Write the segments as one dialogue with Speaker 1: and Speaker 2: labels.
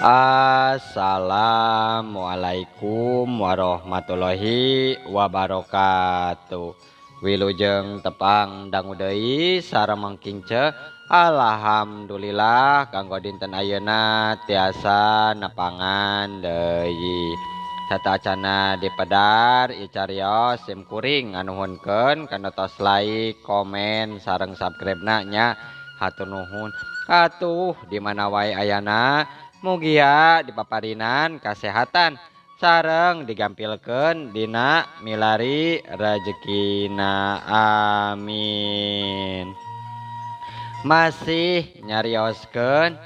Speaker 1: Assalamualaikum warahmatullahi wabarakatuh. Wilujeng tepang dangu deui sareng mangkingce. Alhamdulillah kanggo dinten ayeuna tiasa nepangan deui. Satacana dipedar icarios sim kuring anu nuhunkeun kana tos like, komen sareng subscribe-na nya. Hatur nuhun. Atuh di mana wae ayana mugia dipaparinan kasehatan sareng digampilkeun dina milari rezekina amin. Masih nyarioskeun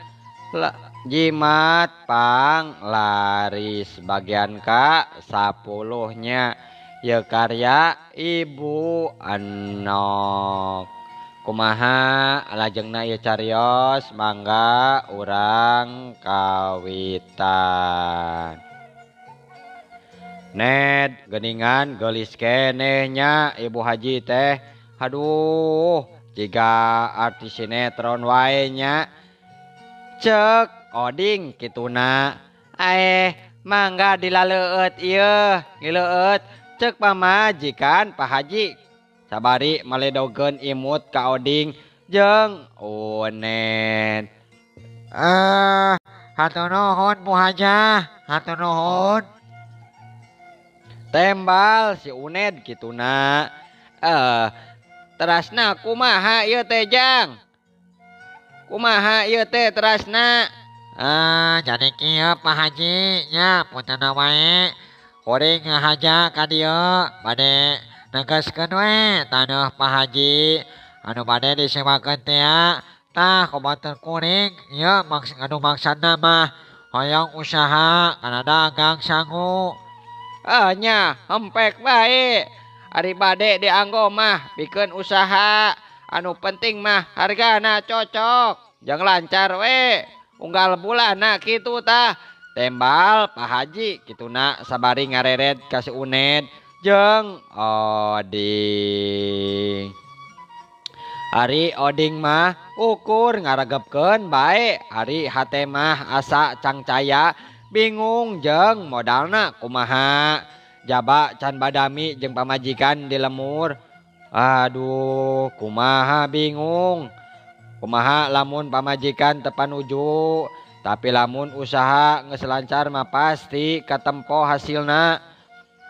Speaker 1: jimat panglaris bagian ka 10-nya ye karya Ibu Enok. Kumaha lajengna ieu carios mangga urang kawitan. Ned geuningan geulis keneh nya Ibu Haji teh. Aduh, jiga artis sinetron wae nya. Ceuk oding kituna. Mangga dilaleueut ieu, ngileueut ceuk pamajikan Pak Haji. Sabari maledogeun imut ka oding jeung Unen. Hatur nuhun Bu Hajah, hatur nuhun. Tembal si Uned kituna. Terasna kumaha ieu teh Jang? Kumaha ieu teh terasna?
Speaker 2: Jadi kieu Pak Haji nya puntenna wae. Kuring ngahaja ka dieu bade negaskeun we taneuh Pak Haji anu bade disewakeun teh tah kobatur kuring ieu anu maksudna mah hoyong usaha kana dagang sangu.
Speaker 1: Nya hempek bae. Ari bade dianggo mah pikeun usaha. Anu penting mah hargana cocok. Jang lancar we. Unggal bulanna kitu tah. Tembal Pak Haji kituna sabari ngareret ka si Uned jeung Oding. Ari Oding mah ukur ngaregepkeun bae. Ari hate mah asa cangcaya bingung jeung modalna kumaha. Jaba can badami jeung pamajikan di lemur. Aduh, kumaha bingung. Kumaha lamun pamajikan teu panuju, tapi lamun usaha geus lancar mah pasti katempo hasilna.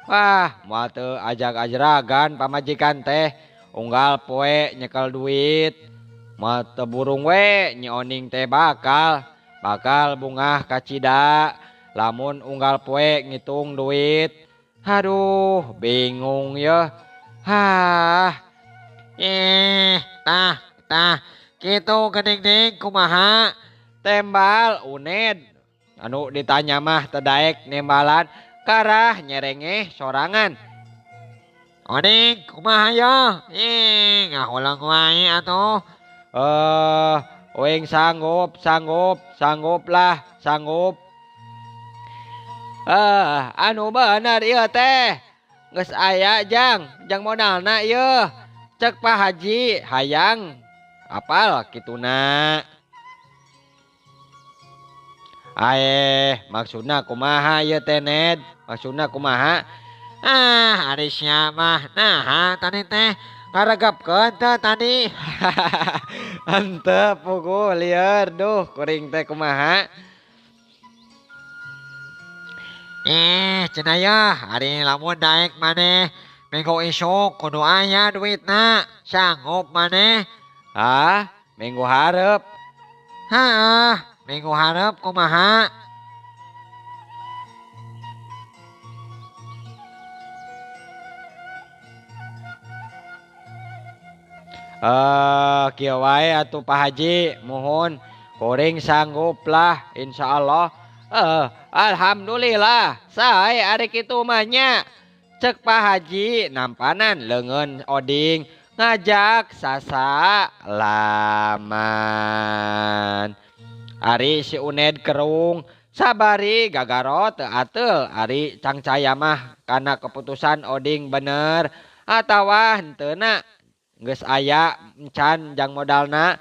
Speaker 1: Wah, moal teu ajag-ajragan pamajikan teh. Unggal poe nyekel duit. Moal teu burung we Nyi Oning teh bakal bungah kacida. Lamun unggal poe ngitung duit. Aduh, bingung yeuh.
Speaker 2: Tah kitu geuning kumaha?
Speaker 1: Tembal Uned anu ditanya mah teu daek nembalan karah nyerengeh sorangan.
Speaker 2: Oding kumaha yo? Ngahulang wae atuh.
Speaker 1: Oing sanggup lah. Anu bener ieu teh. Geus aya Jang modalna ieu. Cek Pak Haji hayang apal kituna. Maksudna kumaha ieu teh Ned? Maksudna kumaha?
Speaker 2: Ari sia mah naha tadi teh ngaregepkeun teh tadi.
Speaker 1: Henteu pugu lieur duh kuring teh kumaha?
Speaker 2: Cenah yeuh ari lamun daek maneh minggu isuk kudu aya duitna. Sanggup maneh?
Speaker 1: Minggu hareup.
Speaker 2: Minggu hareup kumaha?
Speaker 1: Kieu wae atuh Pak Haji, muhun kuring sanggup lah insyaallah. Alhamdulillah sae ari kitu mah nya. Cek Pak Haji nampanan leungeun Oding ngajak sasalaman. Ari si Uned kerung sabari gagarot teu ateul ari cangcaya mah kana keputusan Oding bener atawa henteuna. Geus aya encan jang modalna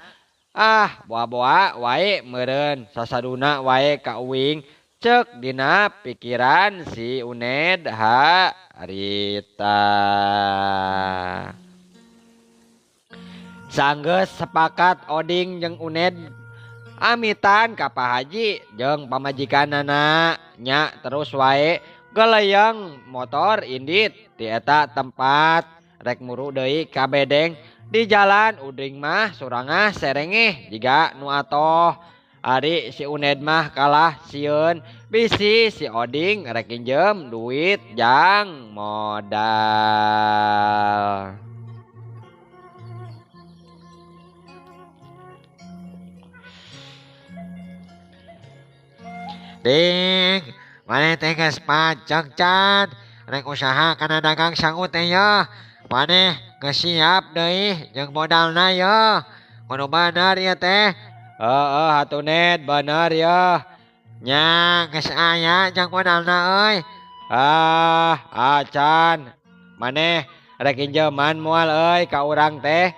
Speaker 1: Ah boa-boa wae meureun sasaduna wae ka uing cek dina pikiran si Uned harita. Sanggeus sepakat Oding jeung Uned amitan ka Pak Haji jeung pamajikanana nya terus wae galeyang motor indit di eta tempat rek muru deui ka bedeng di jalan Uding mah surangah serengeh jiga nu atoh. Ari si Uned mah kalah sieun bisi si Oding rek pinjem duit jang modal.
Speaker 2: Ding, maneh teh geus pacek can, rek usaha kana dagang sangu teh ya. Maneh geus siap deui jeung modalna ya. Kudu bener ya teh.
Speaker 1: Heeh atuh Ned bener ya.
Speaker 2: Nya geus aya jeung modalna euy.
Speaker 1: Ah acan maneh rek pinjeman moal euy ka urang teh.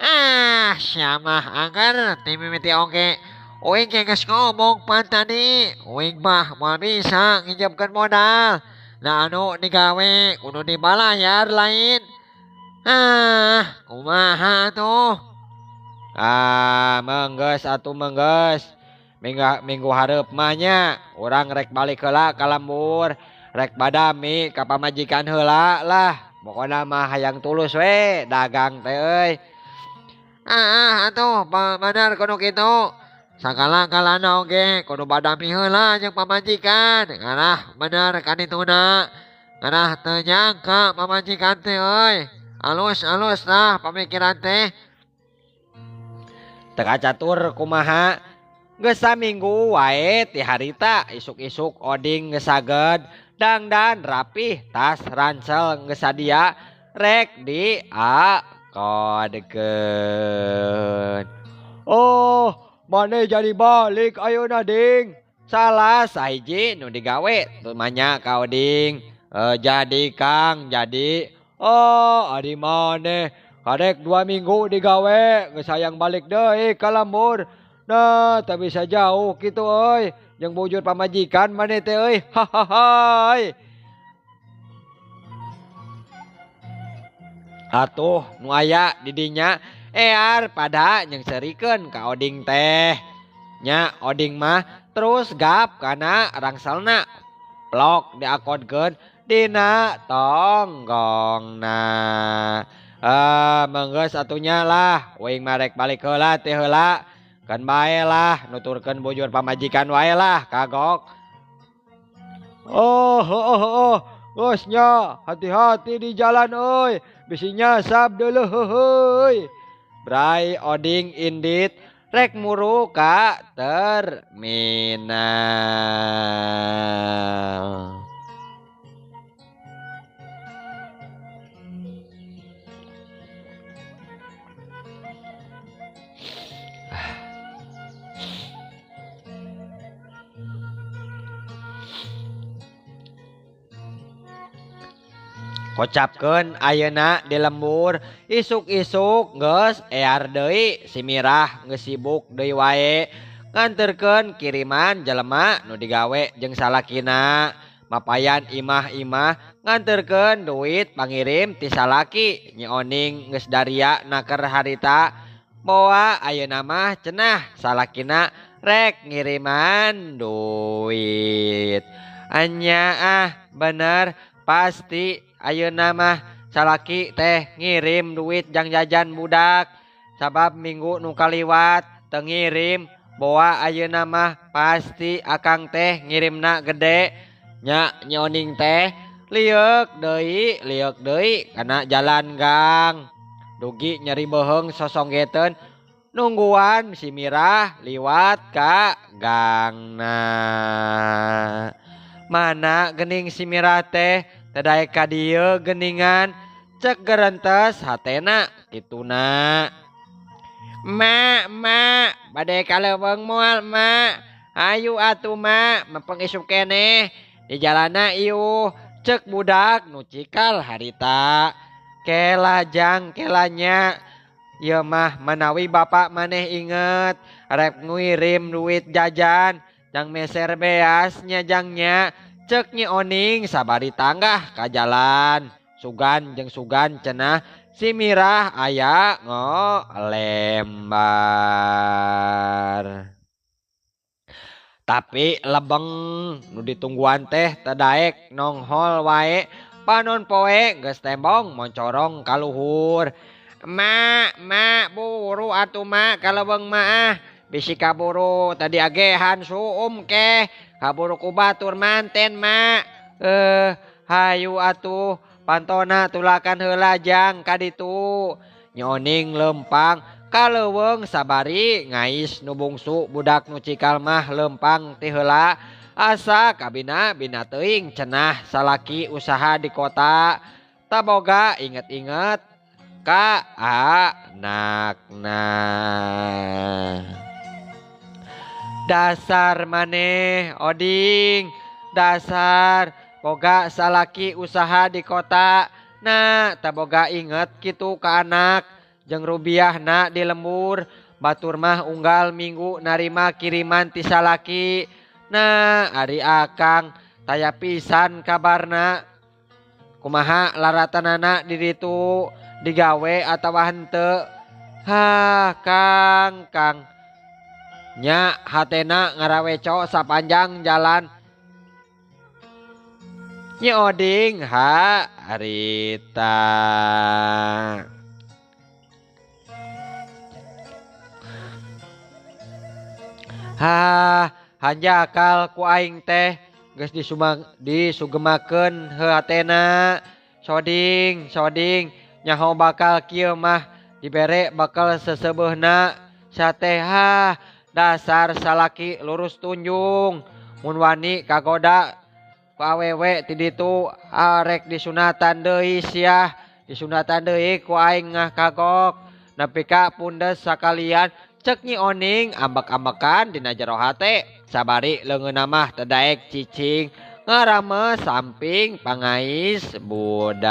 Speaker 2: Ah, sia mah angger ti mimiti oge. Uing ge geus ngomong pan tadi. Uing mah moal bisa nginjemkeun modal. Nah anu digawe kudu dibalayar lain. Ah, kumaha tuh?
Speaker 1: Ah menggeus atuh menggeus. Minggu hareup mah nya urang rek balik heula ka lembur. Rek badami ka pamajikan heula lah. Pokona mah hayang tulus we dagang teh euy.
Speaker 2: Atuh bener kudu kitu. Sagala-galana oge kudu badami heula jeung pamajikan. Ngarah bener kadituna. Ngarah teu nyangka pamajikan teh euy. Alus-alus lah pamikiran teh.
Speaker 1: Teka catur kumaha. Geus saminggu wae ti harita isuk-isuk Oding geus saged dangdan rapih tas ransel geus sadia rek di kodekeun. Oh, maneh jadi balik ayeuna Ding. Salah sahiji nu digawe tumanya ka Oding. Jadi Kang, jadi. Oh, ari maneh kadek 2 minggu digawe geus hayang balik deui ka lembur. Nah, tak bisa jauh gitu euy. Jeung bujur pamajikan maneh teh euy. Hahaha. Atuh nu aya di dinya ear pada nyengserikeun ka Oding teh. Nya Oding mah terus gap kana rangselna. Plok diakodkeun dina tonggongna. Menggeus atunya lah. Uing marek balik heula teh heula. Kan bae lah nuturkeun bujur pamajikan wae lah kagok. Oh, geus nya hati-hati di jalan euy. Bisi nyasap deuleuh heuheuy. Brai Oding indit rek muru ka terminal. Kocapkeun ayeuna di lembur isuk-isuk geus ear deui si Mirah geus sibuk deui wae nganterkeun kiriman jelema nu digawe jeung salakina. Mapayan imah-imah nganterkeun duit pangirim ti salaki. Nyi Oning geus daria naker harita boa ayeuna mah cenah salakina rek ngiriman duit. Anya bener pasti ayeuna mah salaki teh ngirim duit jang jajan budak. Sabab minggu nu kaliwat teu ngirim boa ayeuna mah pasti akang teh ngirimna gede. Nya Nyi Oning teh liuk deui kana jalan gang. Dugi nyeri beheung sosonggeteun nungguan si Mirah liwat ka gangna. Mana geuning si Mirah teh teu ka dieu geuningan cek gerentes hatena kituna. Mak, bade kaleuweung moal mak. Ayu atuh mak, mempeng isuk keneh. Di jalana ieu cek budak nu cikal harita. Kela jang kelanya Ieu mah menawi bapak maneh inget rek ngirim duit jajan jang meser beas nyajangnya cek Nyi Oning sabari tanggah ka jalan sugan jeung sugan cenah si Mirah aya ngolembar. Tapi lebeng nu ditungguan teh tadaek nonghol wae panon poe geus tembong moncorong ka luhur. Mak buru atuh mak kalebeng mah bisi kaburu tadi agehan suum keh kaburu ku batur manten mak. Hayu atuh pantona tulakan heula jang ka ditu. Nyi Oning lempang kaleuweung sabari ngais nu bungsu budak nu cikal mah lempang ti heula asa kabina bina teuing cenah salaki usaha di kota taboga inget-inget ka anakna. Dasar maneh Oding, dasar boga salaki usaha di kota nah taboga inget kitu ka anak jeung rubiahna di lembur batur mah unggal minggu narima kiriman ti salaki. Nah ari akang taya pisan kabarna kumaha laratanana di ditu digawe atawa henteu. Kang nya hatena ngaraweco sapanjang jalan. Nyi Oding harita. Hanjakal ku aing teh geus disugemakeun hatena. Soding nyaho bakal kieu mah dibere bakal seseubeuna sateh. Dasar salaki lurus tunjung mun wani kagoda ku awewe ti ditu arek disunatan deui sia disunatan deui ku aing ngah kagok nepi ka pundes sakalian cek Nyi Oning ambek-ambekan dina jero hate sabari leungeunna mah tadaek cicing ngarames samping pangais budak.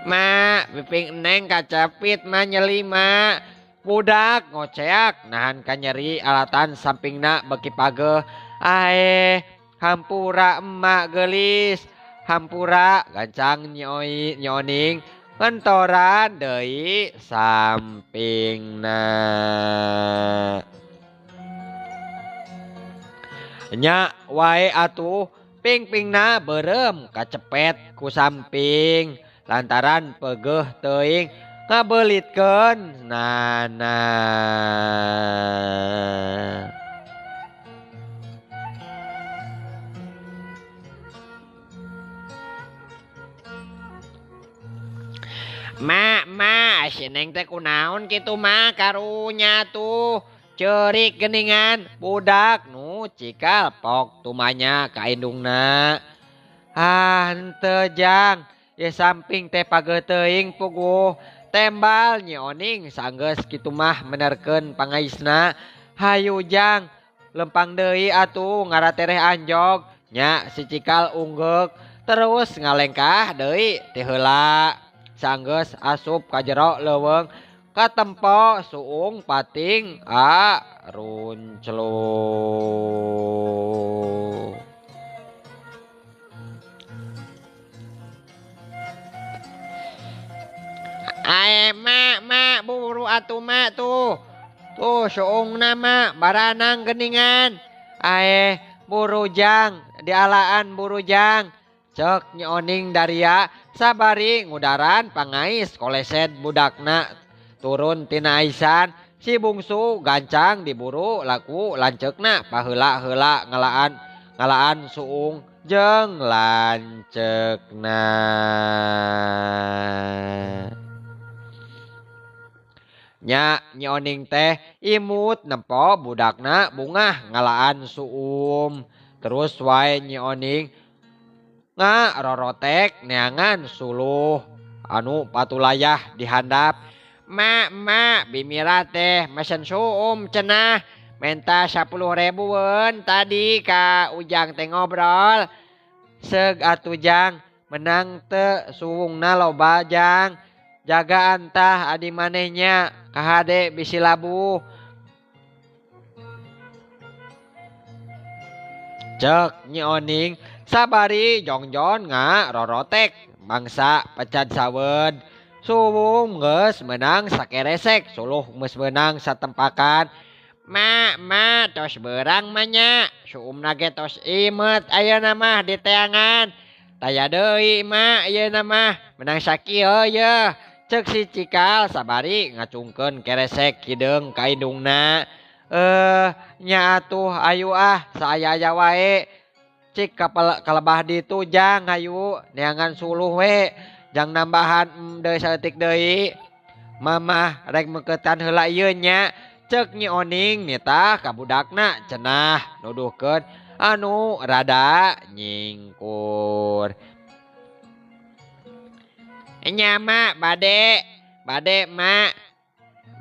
Speaker 1: Mak biping Neng kacepit mah nyeli mak. Budak ngoceak nahan ka nyeri alatan sampingna beki pageuh. Hampura emak gelis. Hampura gancang Nyi Oning ngentoran deui sampingna. Nya wae atuh ping-pingna beureum kacepet ku samping lantaran peugeuh teuing ngabeulitkeun nana. Mak si Neng teh kunaon kitu mah karunya tuh ceurik geuningan budak nu cikal pok tumanya ka indungna. Henteu jang ye samping teh pageuh teuing puguh tembal Nyi Oning sanggeus kitu mah menerkeun pangaisna. Hayu jang lempang deui atuh ngaratereh anjog nya si cikal unggek terus ngalengkah deui ti heula sanggeus asup ka jero leuweung katempo suung pating runcluk. Mak buru atuh mak tuh suungna mak baranang geuningan. Buru jang dialaan buru jang cek Nyi Oning daria sabari ngudaran pangais kolesed budakna turun tina aisan. Si bungsu gancang diburu laku lanceukna paheula-heula ngalaan suung jeung lanceukna. Nya Nyi Oning teh imut nempo budakna bungah ngalaan suum. Terus wae Nyi Oning ngarorotek neangan suluh anu patulayah dihandap. Mak bimira teh mesen suum cenah menta 10.000 tadi ka Ujang teh ngobrol. Seug atuh jang menang teu suwungna loba jang. Jaga antah adi manehnya kahade bisi labuh. Cek Nyi Oning sabari jongjon nga rorotek bangsa pecat sawed. Suwung geus menang sakeresek suluh geus menang satempakan. Ma tos beurang mah nya. Suumna ge tos imet ayeuna mah di teangan. Taya deui ma ayeuna mah menang sakieu yeuh. Cek si Cikal sabari ngacungkeun keresek hideung ka indungna. Nya atuh ayu saaya-aya wae. Cik kalebah ditu jang hayu neangan suluh we. Jang nambahan deui saeutik deui. Mamah rek meuketan heula ieu nya. Cek Nyi Oning nita ka budakna cenah nuduhkeun anu rada nyingkur. Nya mak bade mak.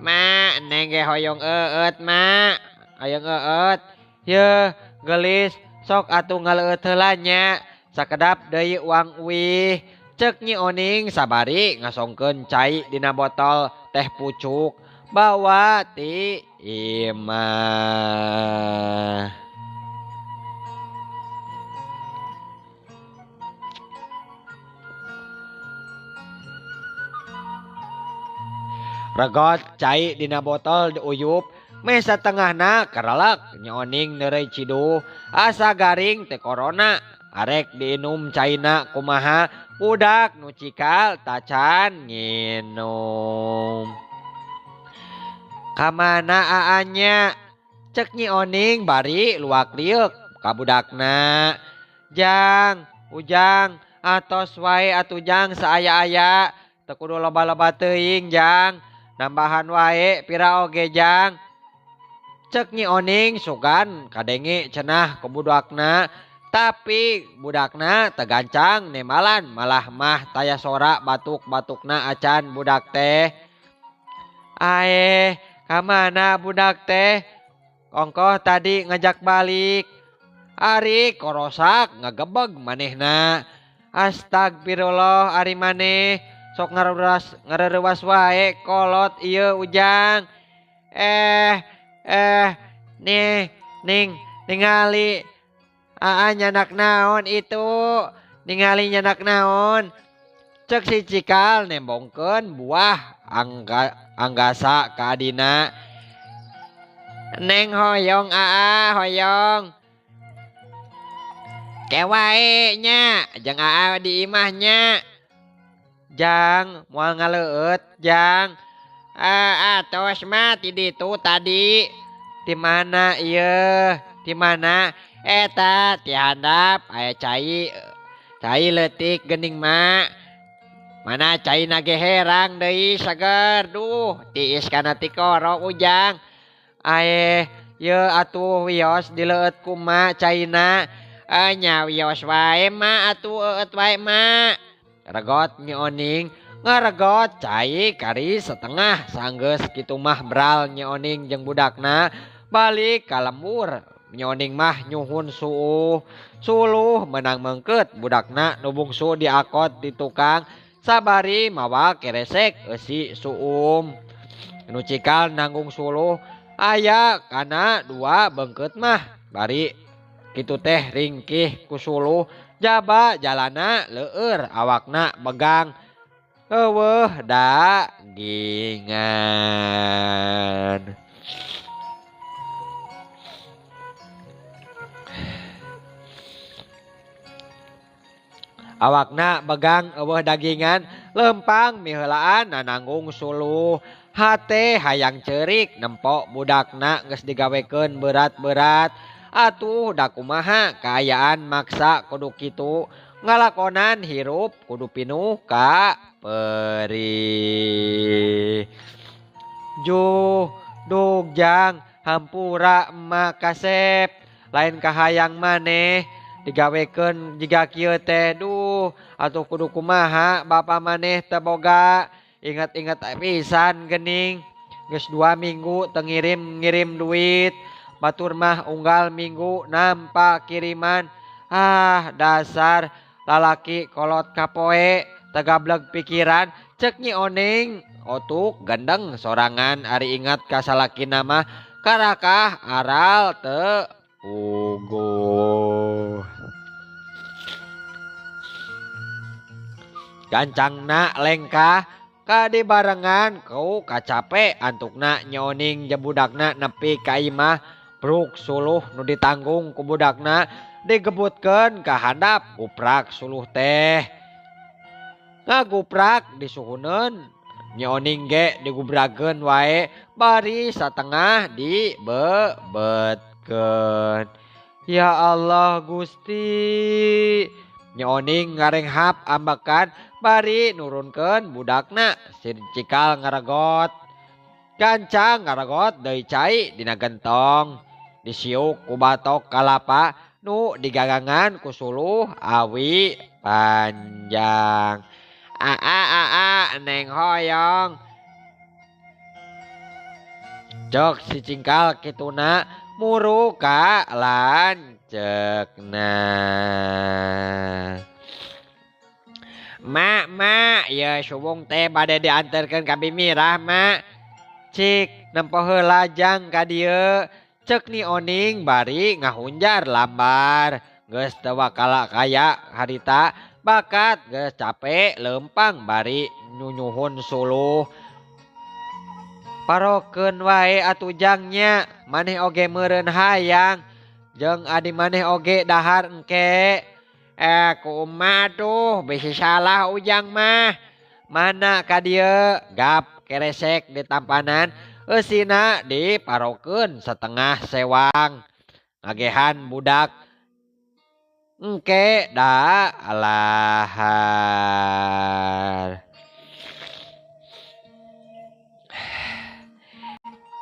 Speaker 1: Mak neng ge hoyong eut mak. Hoyong eut. Yeuh gelis sok atuh ngaleueut heula nya. Sakedap deui uang uwih. Cek Nyi Oning sabari ngasongkeun cai dina botol teh pucuk. Bawa ti imah. Regot cai dina botol diuyup. Meh satengahna karelek Nyi Oning neureuy ciduh. Asa garing teh corona. Arek diinum caina kumaha. Budak nu Cikal tacan nginum. Kamana aanya? Cek Nyi Oning bari luak liuk ka budakna. Jang, ujang, atos wae atuh jang saaya-aya. Teu kudu loba-loba teuing jang. Nambahan wae pira oge jang. Cek Nyi Oning sugan kadenge cenah ke budakna. Tapi budakna tegancang nemalan malah mah taya sora batuk-batukna acan budak teh. Aeh, kamana budak teh? Ongkoh tadi ngajak balik. Ari korosak ngagebeg manehna. Astagfirullah ari maneh. Sok ngareurewas wae kolot ieu ujang. Ningali nyanak naon itu. Ningali nyanak naon. Cek si Cikal nembongkeun buah anggasa ka adina. Neng hoyong hoyong. Kewae nya, jeung di imahnya. Jang, moal ngaleueut jang. Tos mah ti ditu tadi. Di mana ieu? Di mana? Eta ti handap aya cai leutik geuning mak. Mana caina ge herang deui sager. Duh, tiis kana ti koro ujang. Aeh, yeuh atuh wios dileueut ku mak caina. Nya wios wae mak atuh eut wae mak. Regot Nyi Oning ngaregot cai kari setengah sanggeus kitu mah bral Nyi Oning jeung budakna balik ka lembur. Nyi Oning mah nyuhun suuh. Suluh menang mengkeut budakna nu bungsu diakot di tukang sabari mawa keresek eusi suum. Nu Cikal nanggung suluh aya kana 2 beungkeut mah bari kitu teh ringkih ku suluh. Jaba jalana leueur awakna begang. Eueuh dagingan. Awakna begang eueuh dagingan lempang miheulaan nananggung suluh. Hate hayang ceurik nempok budakna geus digawekeun berat-berat. Atuh da kumaha kaayaan maksa kudu kitu. Ngalakonan hirup kudu pinuh ka perih. Juh, dugjang, hampura emak kasep. Lain kahayang maneh. Digawekeun jiga kieu teh duh atuh kudu kumaha bapa maneh teu boga. Ingat-ingat pisan geuning geus 2 minggu teu ngirim duit. Batur mah unggal minggu nampa kiriman. Dasar lalaki kolot kapoe tegableg pikiran cek Nyi Oning otuk gendeng sorangan ari ingat ka salakina mah karakah aral teu puguh. Gancangna lengkah kadibarengan kau kacape antukna Nyi Oning jeung budakna nepi ka imah bruk suluh nu ditanggung ku budakna digebutkeun ka handap guprak suluh teh ngaguprak disuhuneun Nyi Oning ge digubrageun wae bari satengah dibebetkeun. Ya Allah Gusti, Nyi Oning ngarenghap ambekan bari nurunkeun budakna cikal ngaregot. Gancang ngaregot deui cai dina gentong. Disiuk ku batok kalapa nu digagangan ku suluh awi panjang. Aa neng hoyong. Cek si cingkal kituna muru ka lancekna. Mak, ya subung teh bade diantarkeun ka Bimirah, Mak. Cik nempo heula jang ka dieu. Cek Nyi Oning bari ngahunjar lambar. Geus teu wakala kaya harita bakat geus capek lempang bari nyunyuhun suluh. Parokeun wae atuh jangnya maneh oge meureun hayang jeung adi maneh oge dahar engke. Kumaha tuh bisi salah ujang mah. Mana ka dieu gap keresek di tampanan eusina diparokeun setengah sewang. Ngagehan budak engke da lahar.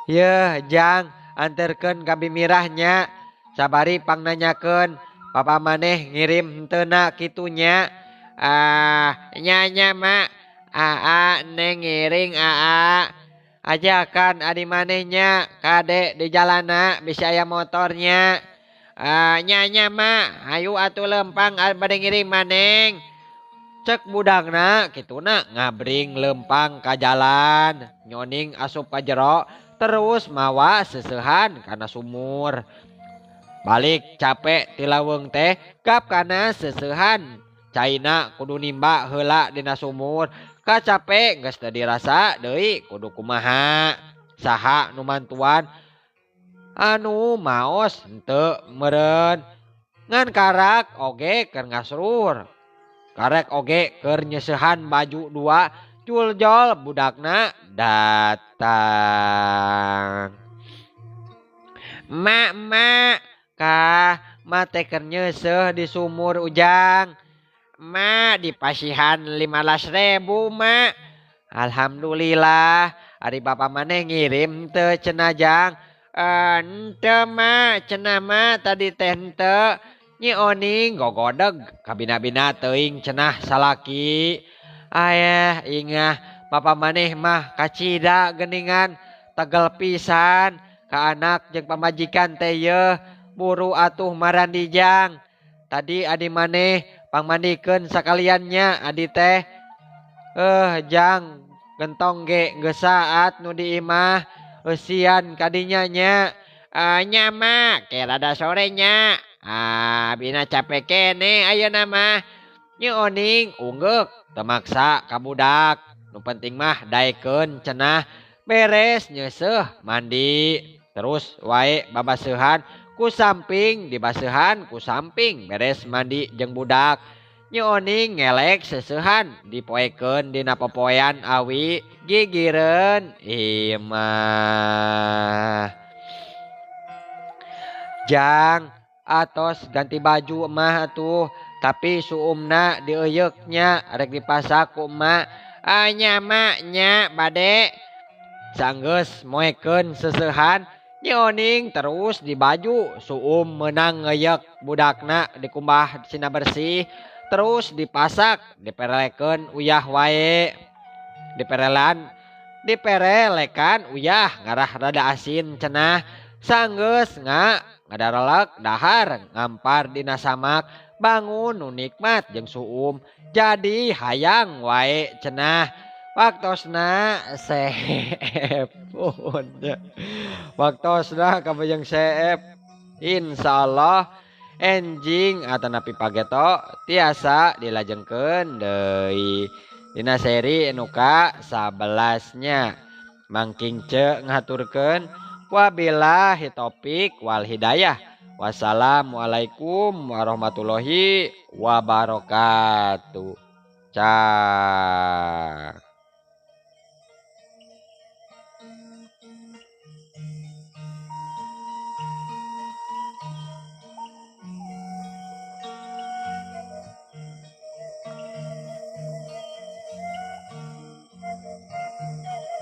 Speaker 1: Yeuh jang anterkeun ka Bimirahnya sabari pangnanyakeun papa maneh ngirim henteuna kitunya. Nya mak neng ngiring ajakan adi manehnya kade di jalana bisa aya motornya. Nya mak hayu atuh lempang bade ngiring maneng. Cek budakna kituna ngabring lempang ka jalan. Nyi Oning asup ka jero terus mawa seusehan kana sumur. Balik capek ti laweung teh gap kana seusehan. Caina kudu nimba heula dina sumur. Kacape geus teu dirasa deui kudu kumaha. Saha nu mantuan anu maos henteu meureun. Ngan karak oge keur ngasrur. Karek oge keur nyeusehan baju dua juljol budakna datang. Mak kah mate keur nyeuseuh di sumur ujang. Mak dipasihan 15.000 mak. Alhamdulillah ari bapa maneh ngirim teu cenah jang. Henteu mak cenah mak tadi teh henteu. Nyi Oning gogodeg kabina-bina teuing cenah salaki. Ayah ingah bapa maneh mah kacida geuningan tegel pisan ka anak jeung pamajikan teh yeuh. Buru atuh marandi jang. Tadi adi maneh pangmandikeun sakaliannya adi teh. Jang gentong ge geus saat nu di imah. Eusian kadinya nya. Nya mah ke rada sore nya. Bina capek kene ayeuna mah. Nyi Oning ungeuk teu maksa ka budak. Nu penting mah daekeun cenah beres nyeuseum mandi. Terus wae babaseuhan ku samping dibaseuhan ku samping beres mandi jeung budak. Nyi Oning ngelek seusehan dipoekeun dina popoean awi gigireun imah. Jang atos ganti baju emah atuh tapi suumna dieyeuknya rek dipasak ku emak. Nya mak nya bade. Sanggeus moekeun seusehan Nyi Oning terus di baju suum meunang ngeyek budakna dikumbah cina bersih terus dipasak diperelekeun uyah wae. Diperelekan uyah ngarah rada asin cenah. Sanggeus ngadarelek dahar ngampar dina samak bangun nu nikmat jeung suum jadi hayang wae cenah waktosna seepun waktosna kabajang seep insyaallah enjing atanapi pageto tiasa dilajengkeun deui dina seri nu ka 11-nya mangking ce ngaturkeun wabillahi taufik wal hidayah wassalamualaikum warahmatullahi wabarakatuh. Cak